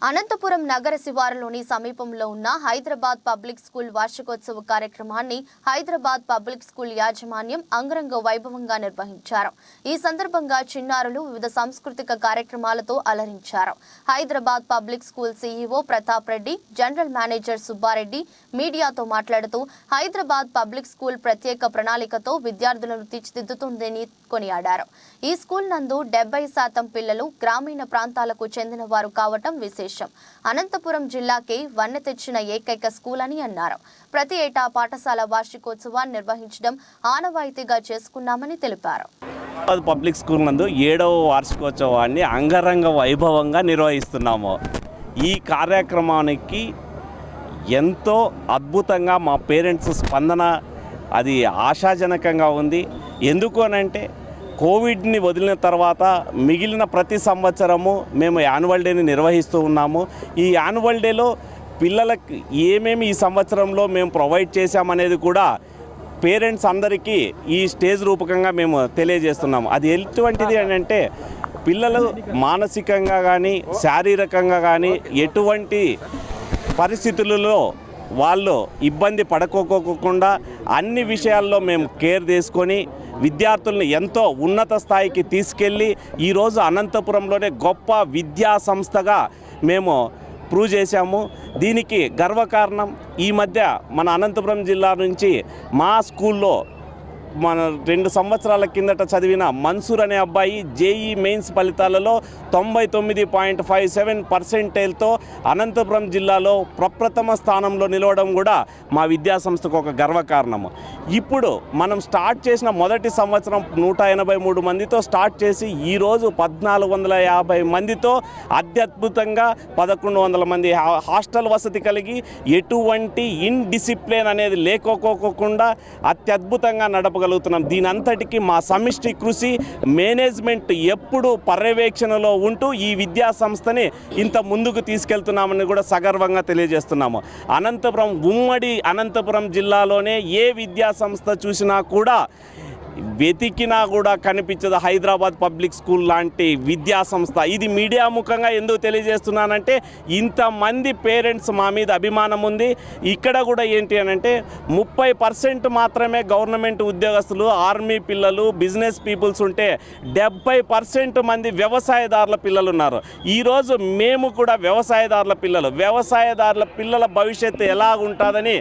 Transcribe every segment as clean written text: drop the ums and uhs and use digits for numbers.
అనంతపురం నగర శివారులోని సమీపంలో ఉన్న హైదరాబాద్ పబ్లిక్ స్కూల్ వార్షికోత్సవ కార్యక్రమాన్ని హైదరాబాద్ పబ్లిక్ స్కూల్ యాజమాన్యం అంగరంగ వైభవంగా నిర్వహించారు. ఈ సందర్భంగా చిన్నారులు వివిధ సాంస్కృతిక కార్యక్రమాలతో అలరించారు. Hyderabad public school CEO Pratap Reddy, general manager Subbareddy మీడియాతో మాట్లాడుతూ హైదరాబాద్ పబ్లిక్ స్కూల్ ప్రత్యేక ప్రణాళికతో విద్యార్థులను తీర్చిదిద్దుతుందని కొనియాడారు. ఈ స్కూల్ నందు 70% పిల్లలు గ్రామీణ ప్రాంతాలకు చెందిన వారు కావటం విశేషం. అనంతపురం జిల్లాకే వన్నె తెచ్చిన ఏకైక స్కూల్ అని అన్నారు. ప్రతి ఏటా పాఠశాల వార్షికోత్సవాన్ని నిర్వహించడం ఆనవాయితీగా చేసుకున్నామని తెలిపారు. పబ్లిక్ స్కూల్ నందు 7వ వార్షికోత్సవాన్ని అంగరంగ వైభవంగా నిర్వహిస్తున్నాము. ఈ కార్యక్రమానికి ఎంతో అద్భుతంగా మా పేరెంట్స్ స్పందన అది ఆశాజనకంగా ఉంది. ఎందుకు అనంటే కోవిడ్ని వదిలిన తర్వాత మిగిలిన ప్రతి సంవత్సరము మేము యాన్యువల్ డేని నిర్వహిస్తూ ఉన్నాము. ఈ యాన్యువల్ డేలో పిల్లలకు ఏమేమి ఈ సంవత్సరంలో మేము ప్రొవైడ్ చేశామనేది కూడా పేరెంట్స్ అందరికీ ఈ స్టేజ్ రూపకంగా మేము తెలియజేస్తున్నాము. అది ఎటువంటిది అంటే పిల్లలు మానసికంగా కానీ శారీరకంగా కానీ ఎటువంటి పరిస్థితులలో వాళ్ళు ఇబ్బంది పడుకోకుండా అన్ని విషయాల్లో మేము కేర్ తీసుకొని విద్యార్థులను ఎంతో ఉన్నత స్థాయికి తీసుకెళ్ళి ఈరోజు అనంతపురంలోనే గొప్ప విద్యా సంస్థగా మేము ప్రూవ్ చేశాము. దీనికి గర్వకారణం ఈ మధ్య మన అనంతపురం జిల్లా నుంచి మా స్కూల్లో మన 2 సంవత్సరాల కిందట చదివిన మన్సూర్ అనే అబ్బాయి జేఈ మెయిన్స్ ఫలితాలలో 99.57% అనంతపురం జిల్లాలో ప్రప్రథమ స్థానంలో నిలవడం కూడా మా విద్యాసంస్థకు ఒక గర్వకారణము. ఇప్పుడు మనం స్టార్ట్ చేసిన మొదటి సంవత్సరం 183 మందితో స్టార్ట్ చేసి ఈరోజు 1450 మందితో అత్యద్భుతంగా 1100 మంది హాస్టల్ వసతి కలిగి ఎటువంటి ఇన్డిసిప్లిన్ అనేది లేకోకోకుండా అత్యద్భుతంగా నడపగలుగుతున్నాం. దీని అంతటికి మా సమిష్టి కృషి మేనేజ్మెంట్ ఎప్పుడు పర్యవేక్షణలో ఉంటూ ఈ విద్యా సంస్థని ఇంత ముందుకు తీసుకెళ్తున్నామని కూడా సగర్వంగా తెలియజేస్తున్నాము. ఉమ్మడి అనంతపురం జిల్లాలోనే ఏ విద్యా సంస్థ చూసినా కూడా వెతికినా కూడా కనిపించదు హైదరాబాద్ పబ్లిక్ స్కూల్ లాంటి విద్యా సంస్థ. ఇది మీడియా ముఖంగా ఎందుకు తెలియజేస్తున్నానంటే ఇంతమంది పేరెంట్స్ మా మీద అభిమానం ఉంది. ఇక్కడ కూడా ఏంటి అనంటే 30% మాత్రమే గవర్నమెంట్ ఉద్యోగస్తులు, ఆర్మీ పిల్లలు, బిజినెస్ పీపుల్స్ ఉంటే 70% మంది వ్యవసాయదారుల పిల్లలు ఉన్నారు. ఈరోజు మేము కూడా వ్యవసాయదారుల పిల్లల భవిష్యత్తు ఎలా ఉంటుందని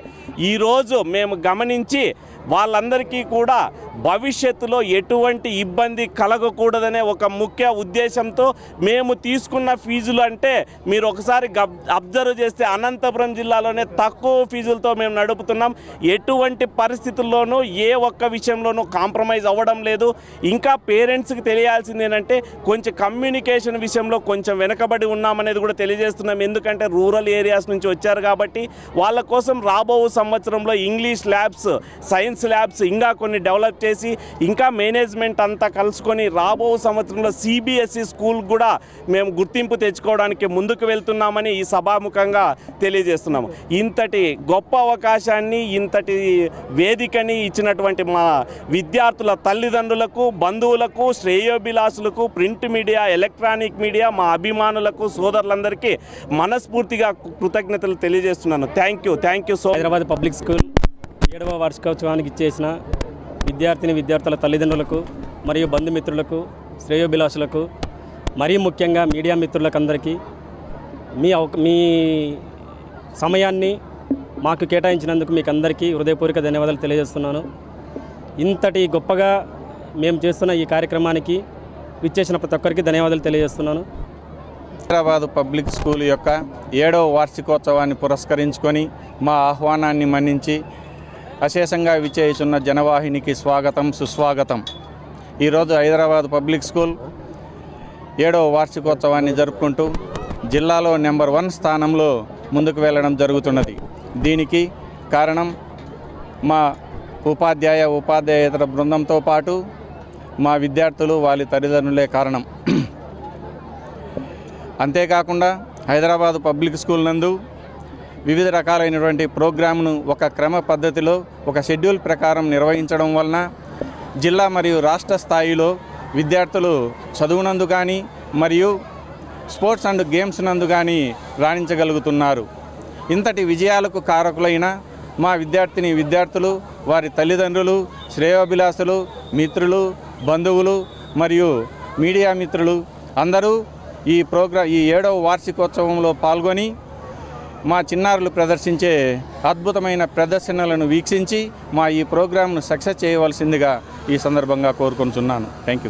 ఈరోజు మేము గమనించి వాళ్ళందరికీ కూడా భవిష్యత్తులో ఎటువంటి ఇబ్బంది కలగకూడదనే ఒక ముఖ్య ఉద్దేశంతో మేము తీసుకున్న ఫీజులు అంటే మీరు ఒకసారి అబ్జర్వ్ చేస్తే అనంతపురం జిల్లాలోనే తక్కువ ఫీజులతో మేము నడుపుతున్నాం. ఎటువంటి పరిస్థితుల్లోనూ ఏ ఒక్క విషయంలోనూ కాంప్రమైజ్ అవ్వడం లేదు. ఇంకా పేరెంట్స్కి తెలియాల్సింది ఏంటంటే కొంచెం కమ్యూనికేషన్ విషయంలో కొంచెం వెనకబడి ఉన్నామనేది కూడా తెలియజేస్తున్నాం. ఎందుకంటే రూరల్ ఏరియాస్ నుంచి వచ్చారు కాబట్టి వాళ్ళ కోసం రాబో సంవత్సరంలో ఇంగ్లీష్ ల్యాబ్స్, సైన్స్ ల్యాబ్స్ ఇంకా కొన్ని డెవలప్ చేసి ఇంకా మేనేజ్మెంట్ అంతా కలుసుకొని రాబో సంవత్సరంలో సిబిఎస్ఈ స్కూల్ కూడా మేము గుర్తింపు తెచ్చుకోవడానికి ముందుకు వెళ్తున్నామని ఈ సభాముఖంగా తెలియజేస్తున్నాము. ఇంతటి గొప్ప అవకాశాన్ని, ఇంతటి వేదికని ఇచ్చినటువంటి మా విద్యార్థుల తల్లిదండ్రులకు, బంధువులకు, శ్రేయోభిలాషులకు, ప్రింట్ మీడియా, ఎలక్ట్రానిక్ మీడియా, మా అభిమానులకు, సోదరులందరికీ మనస్ఫూర్తిగా కృతజ్ఞతలు తెలియజేస్తున్నాను. Thank you so. Hyderabad public school 7వ వార్షికోత్సవానికి ఇచ్చేసిన విద్యార్థుల తల్లిదండ్రులకు మరియు బంధుమిత్రులకు, శ్రేయోభిలాషులకు, మరీ ముఖ్యంగా మీడియా మిత్రులకు అందరికీ మీ సమయాన్ని మాకు కేటాయించినందుకు మీకు అందరికీ హృదయపూర్వక ధన్యవాదాలు తెలియజేస్తున్నాను. ఇంతటి గొప్పగా మేము చేస్తున్న ఈ కార్యక్రమానికి విచ్చేసిన ప్రతి ఒక్కరికి ధన్యవాదాలు తెలియజేస్తున్నాను. హైదరాబాద్ పబ్లిక్ స్కూల్ యొక్క 7వ వార్షికోత్సవాన్ని పురస్కరించుకొని మా ఆహ్వానాన్ని మన్నించి అశేషంగా విచ్చేస్తున్న జనవాహినికి స్వాగతం, సుస్వాగతం. ఈరోజు హైదరాబాద్ పబ్లిక్ స్కూల్ 7వ వార్షికోత్సవాన్ని జరుపుకుంటూ జిల్లాలో నెంబర్ 1 స్థానంలో ముందుకు వెళ్ళడం జరుగుతున్నది. దీనికి కారణం మా ఉపాధ్యాయేతర బృందంతో పాటు మా విద్యార్థులు, వాళ్ళ తల్లిదండ్రులే కారణం. అంతేకాకుండా హైదరాబాద్ పబ్లిక్ స్కూల్ నందు వివిధ రకాలైనటువంటి ప్రోగ్రామ్ను ఒక క్రమ పద్ధతిలో, ఒక షెడ్యూల్ ప్రకారం నిర్వహించడం వలన జిల్లా మరియు రాష్ట్ర స్థాయిలో విద్యార్థులు చదువునందు కానీ మరియు స్పోర్ట్స్ అండ్ గేమ్స్ నందు కానీ రాణించగలుగుతున్నారు. ఇంతటి విజయాలకు కారకులైన మా విద్యార్థులు, వారి తల్లిదండ్రులు, శ్రేయోభిలాషులు, మిత్రులు, బంధువులు మరియు మీడియా మిత్రులు అందరూ ఈ 7వ వార్షికోత్సవంలో పాల్గొని మా చిన్నారులు ప్రదర్శించే అద్భుతమైన ప్రదర్శనలను వీక్షించి మా ఈ ప్రోగ్రాంను సక్సెస్ చేయవలసిందిగా ఈ సందర్భంగా కోరుకుంటున్నాను. Thank you.